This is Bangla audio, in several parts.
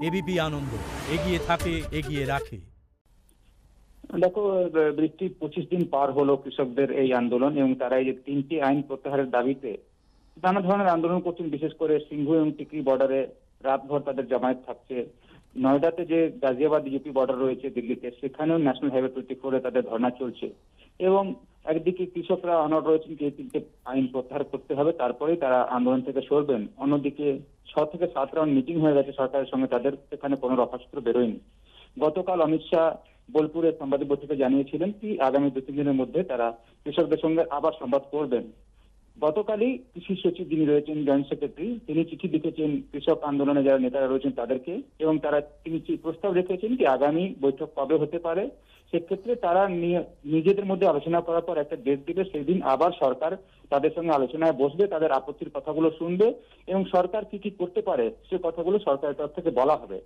এবিপি আনন্দ, এগিয়ে থাকে, এগিয়ে রাখে। দেখো, বৃষ্টি 25 দিন পার হলো কৃষকদের এই আন্দোলন, এবং তারা এই যে 3টি আইন প্রত্যাহারের দাবিতে নানা ধরনের আন্দোলন করছেন। বিশেষ করে সিংহু এবং টিকরি বর্ডারে রাতভর তাদের জামায়াত থাকছে। নয়ডাতে যে গাজিয়াবাদ ইউপি বর্ডার রয়েছে দিল্লিতে, সেখানেও ন্যাশনাল হাইওয়ে 24 তাদের ধর্ণা চলছে। এবং একদিকে কৃষকরা অনড় রয়েছেন যে 3টে আইন প্রত্যাহার করতে হবে, তারপরেই তারা আন্দোলন থেকে সরবেন। অন্যদিকে 6 থেকে 7 রাউন্ড মিটিং হয়ে গেছে সরকারের সঙ্গে, তাদের সেখানে কোনো রফাসূত্র বেরোয়নি। গতকাল অমিত শাহ বোলপুরে সাংবাদিক বৈঠকে জানিয়েছিলেন কি আগামী 2-3 দিনের মধ্যে তারা কৃষকদের সঙ্গে আবার সংবাদ করবেন। গতকালই কৃষি সচিব যিনি রয়েছেন, জয়েন্ট সেক্রেটারি, তিনি চিঠি লিখেছেন কৃষক আন্দোলনে যারা নেতারা রয়েছেন তাদেরকে, এবং তিনি প্রস্তাব রেখেছেন কি আগামী বৈঠক কবে হতে পারে। সেক্ষেত্রে তারা নিজেদের মধ্যে আলোচনা করার পর একটা ডেট দিবে, সেই দিন আবার সরকার তাদের সঙ্গে আলোচনায় বসবে, তাদের আপত্তির কথাগুলো শুনবে এবং সরকার কি কি করতে পারে সে কথাগুলো সরকারের তরফ থেকে বলা হবে।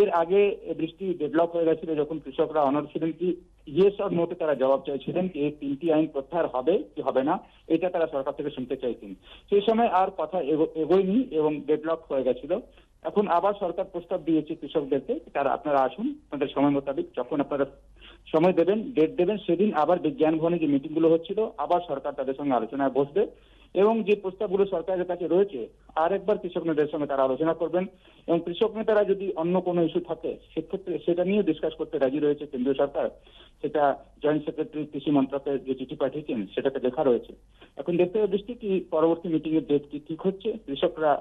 এর আগে বৃষ্টি ডেডলক হয়ে গেছিল যখন কৃষকরা অনড় ছিলেন কি ইয়েস অর নোতে তারা জবাব চাইছিলেন কি এই 3টি আইন প্রত্যাহার হবে কি হবে না, এটা তারা সরকার থেকে শুনতে চাইছেন। সেই সময় আর কথা এগোয়নি এবং ডেডলক হয়ে গেছিল। এখন আবার সরকার প্রস্তাব দিয়েছে কৃষকদেরকে, তারা আপনারা আসুন, আপনাদের সময় মোতাবেক যখন আপনারা সময় দেবেন, ডেট দেবেন, সেদিন আবার বিজ্ঞান ভবনে যে মিটিং গুলো হচ্ছিল আবার সরকার তাদের সঙ্গে আলোচনায় বসবে এবং যে প্রস্তাবগুলো সরকারের কাছে রয়েছে আরেকবার কৃষক নেতাদের সঙ্গে তারা আলোচনা করবেন। এবং কৃষক নেতারা যদি অন্য কোনো ইস্যু থাকে সেক্ষেত্রে সেটা নিয়ে ডিসকাস করতে রাজি রয়েছে কেন্দ্রীয় সরকার। সেটা জয়েন্ট সেক্রেটারি কৃষি মন্ত্রকের যে চিঠি পাঠিয়েছেন সেটাতে লেখা রয়েছে। এখন দেখতে হবে বৃষ্টি কি পরবর্তী মিটিং এর ডেট কি ঠিক হচ্ছে, কৃষকরা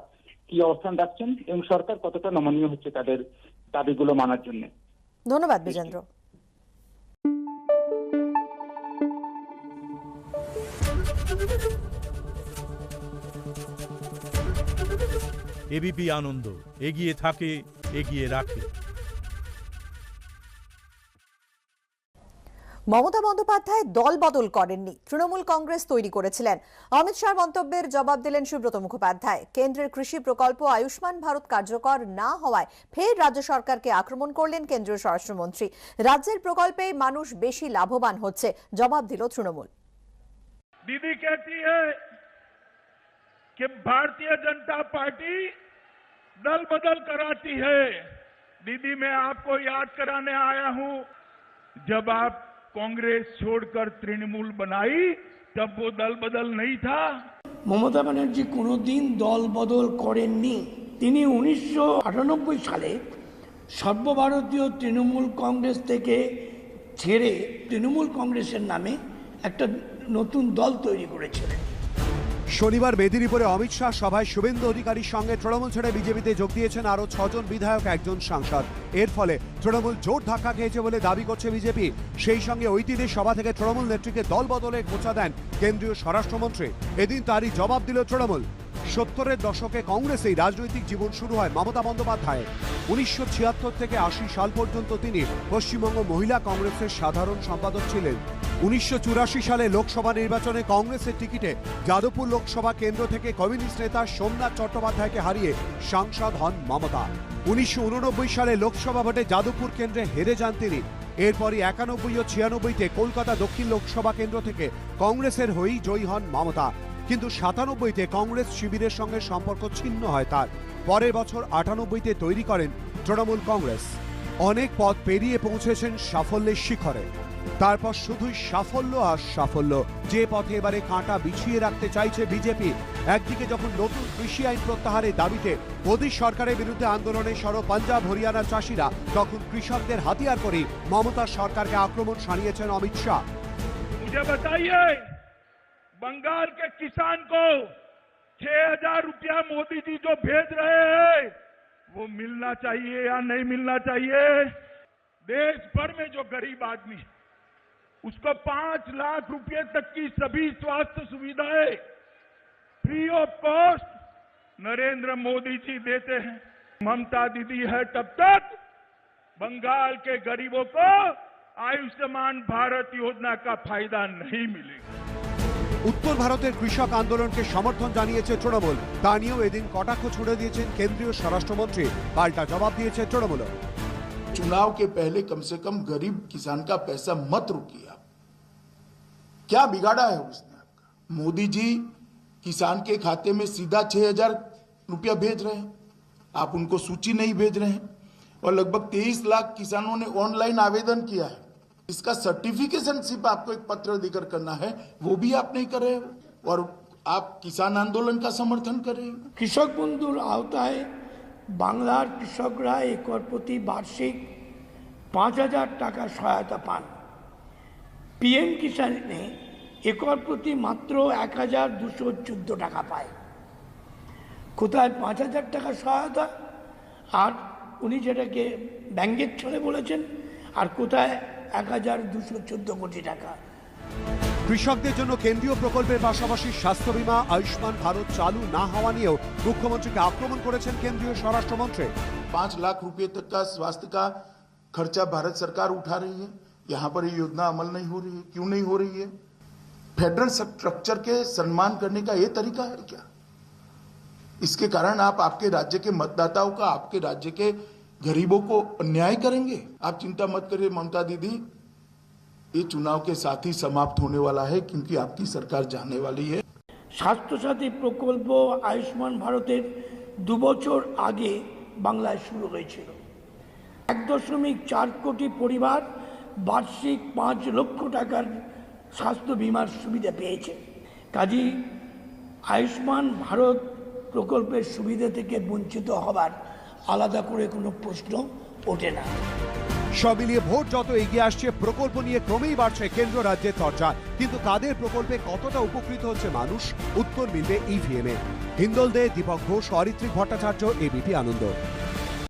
কি অবস্থান রাখছেন এবং সরকার কতটা নমনীয় হচ্ছে তাদের দাবিগুলো মানার জন্য। ধন্যবাদ বিজেন্দ্র। এবিপি আনন্দ, এগিয়ে থাকে, এগিয়ে রাখে। মমতা বন্দ্যোপাধ্যায় দল বদল করেননি, তৃণমূল কংগ্রেস তৈরি করেছিলেন। অমিত শাহর মন্তব্যের জবাব দিলেন সুব্রত মুখোপাধ্যায়। কেন্দ্রের কৃষি প্রকল্প আয়ুষ্মান ভারত কার্যকর না হওয়ায় ফের রাজ্য সরকারকে আক্রমণ করলেন কেন্দ্রীয় স্বরাষ্ট্রমন্ত্রী। রাজ্যের প্রকল্পে মানুষ বেশি লাভবান হচ্ছে, জবাব দিল তৃণমূল। दीदी कहती है कि भारतीय जनता पार्टी दल बदल कराती है। दीदी, मैं आपको याद कराने आया हूं, जब आप कांग्रेस छोड़कर तृणमूल बनाई तब वो दल बदल नहीं था। মমতা ব্যানার্জি কোনোদিন দল বদল করেননি। তিনি 1998 সালে সর্বভারতীয় তৃণমূল কংগ্রেস থেকে ছেড়ে তৃণমূল কংগ্রেসের নামে একটা নতুন দল তৈরি করেছিলেন। শনিবার মেদিনীপুরে অমিত শাহ সভায় শুভেন্দু অধিকারীর সঙ্গে তৃণমূল ছেড়ে বিজেপিতে যোগ দিয়েছেন আরও 6 জন বিধায়ক, 1 জন সাংসদ। এর ফলে তৃণমূল জোর ধাক্কা খেয়েছে বলে দাবি করছে বিজেপি। সেই সঙ্গে ওই দিনের সভা থেকে তৃণমূল নেত্রীকে দল বদলের খোঁচা দেন কেন্দ্রীয় স্বরাষ্ট্রমন্ত্রী। এদিন তারই জবাব দিল তৃণমূল। 70-এর দশকে কংগ্রেসেই রাজনৈতিক জীবন শুরু হয় মমতা বন্দ্যোপাধ্যায়ের। 1976 থেকে 80 সাল পর্যন্ত তিনি পশ্চিমবঙ্গ মহিলা কংগ্রেসের সাধারণ সম্পাদক ছিলেন। 1984 সালে লোকসভা নির্বাচনে কংগ্রেসের টিকিটে যাদবপুর লোকসভা কেন্দ্র থেকে কমিউনিস্ট নেতা সোমনাথ চট্টোপাধ্যায়কে হারিয়ে সাংসদ হন মমতা। 1989 সালে লোকসভা ভোটে যাদবপুর কেন্দ্রে হেরে যান তিনি। এরপরই 91 ও 96-তে কলকাতা দক্ষিণ লোকসভা কেন্দ্র থেকে কংগ্রেসের হয়েই জয়ী হন মমতা। কিন্তু 97-তে কংগ্রেস শিবিরের সঙ্গে সম্পর্ক ছিন্ন হয় তার। পরের বছর 98-তে তৈরি করেন তৃণমূল কংগ্রেস। অনেক পথ পেরিয়ে পৌঁছেছেন সাফল্যের শিখরে। তারপর শুধুই সাফল্য আর সাফল্য, যে পথে এবারে কাঁটা বিছিয়ে রাখতে চাইছে বিজেপি। একদিকে যখন নতুন কৃষি আইন প্রত্যাহারের দাবিতে মোদী সরকারের বিরুদ্ধে আন্দোলনে সরব পাঞ্জাব হরিয়ানার চাষিরা, তখন কৃষকদের হাতিয়ার করে মমতার সরকারকে আক্রমণ শানিয়েছেন অমিত শাহ। मुझे बताइए, बंगाल के किसान को 6,000 रुपया मोदी जी जो भेज रहे हैं वो मिलना चाहिए या नहीं मिलना चाहिए? देश भर में जो गरीब आदमी है उसको 5 लाख रुपए तक की सभी स्वास्थ्य सुविधाएं free of cost Narendra Modi ji देते हैं। ममता दीदी है तब तक बंगाल के गरीबों को आयुष्मान भारत योजना का फायदा नहीं मिलेगा। উত্তর ভারতের কৃষক আন্দোলনকে সমর্থন জানিয়েছে তৃণমূল। তা নিয়েও এদিন কটাক্ষ ছুড়ে দিয়েছেন কেন্দ্রীয় স্বরাষ্ট্রমন্ত্রী। পাল্টা জবাব দিয়েছে তৃণমূল। चुनाव के पहले कम से कम गरीब किसान का पैसा मत रुकिए। आप क्या बिगाड़ा है उसने आपका? मोदी जी किसान के खाते में सीधा 6,000 रुपया भेज रहे हैं, आप उनको सूची नहीं भेज रहे हैं। और लगभग 23 लाख किसानों ने ऑनलाइन आवेदन किया है। इसका सर्टिफिकेशन सिर्फ आपको एक पत्र देकर करना है, वो भी आप नहीं कर रहे हो और आप किसान आंदोलन का समर्थन कर रहे हो। কৃষক বন্ধুর আওতায় বাংলার কৃষকরা একর প্রতি বার্ষিক 5,000 টাকা সহায়তা পান। পিএম কিষানে একর প্রতি মাত্র 1,214 টাকা পায়। কোথায় 5,000 টাকা সহায়তা, আর উনি যেটাকে ব্যাংকের ছলে বলেছেন, আর কোথায় 1,214 কোটি টাকা। কৃষকদের জন্য কেন্দ্রীয় প্রকল্পের পাশাপাশি স্বাস্থ্য বীমা আয়ুষ্মান ভারত চালু না হওয়া নিয়েও মুখ্যমন্ত্রীকে আক্রমণ করেছেন কেন্দ্রীয় স্বরাষ্ট্রমন্ত্রী। 5 लाख रुपए तक का स्वास्थ्य का खर्चा भारत सरकार उठा रही है, यहाँ पर ये योजना अमल नहीं हो रही है। क्यों नहीं हो रही है? फेडरल स्ट्रक्चर के सम्मान करने का ये तरीका है क्या? इसके कारण आप आपके राज्य के मतदाताओं का, आपके राज्य के गरीबों को अन्याय करेंगे। आप चिंता मत करिए ममता दीदी, ये चुनाव के साथ ही समाप्त होने वाला है, क्योंकि आपकी सरकार जाने वाली है। স্বাস্থ্যসাথী প্রকল্প আয়ুষ্মান ভারতের 2 বছর আগে বাংলায় শুরু হয়েছিল। 1.4 কোটি পরিবার বার্ষিক 5 লক্ষ টাকার স্বাস্থ্য বীমার সুবিধা পেয়েছে। কাজেই আয়ুষ্মান ভারত প্রকল্পের সুবিধা থেকে বঞ্চিত হবার আলাদা করে কোনো প্রশ্ন ওঠে না। সব মিলিয়ে ভোট যত এগিয়ে আসছে, প্রকল্প নিয়ে ক্রমেই বাড়ছে কেন্দ্র রাজ্যের চর্চা। কিন্তু তাদের প্রকল্পে কতটা উপকৃত হচ্ছে মানুষ, উত্তর মিলবে ইভিএমে। হিন্দোল দে, দীপক ঘোষ, অরিত্রিক ভট্টাচার্য, এবিপি আনন্দ।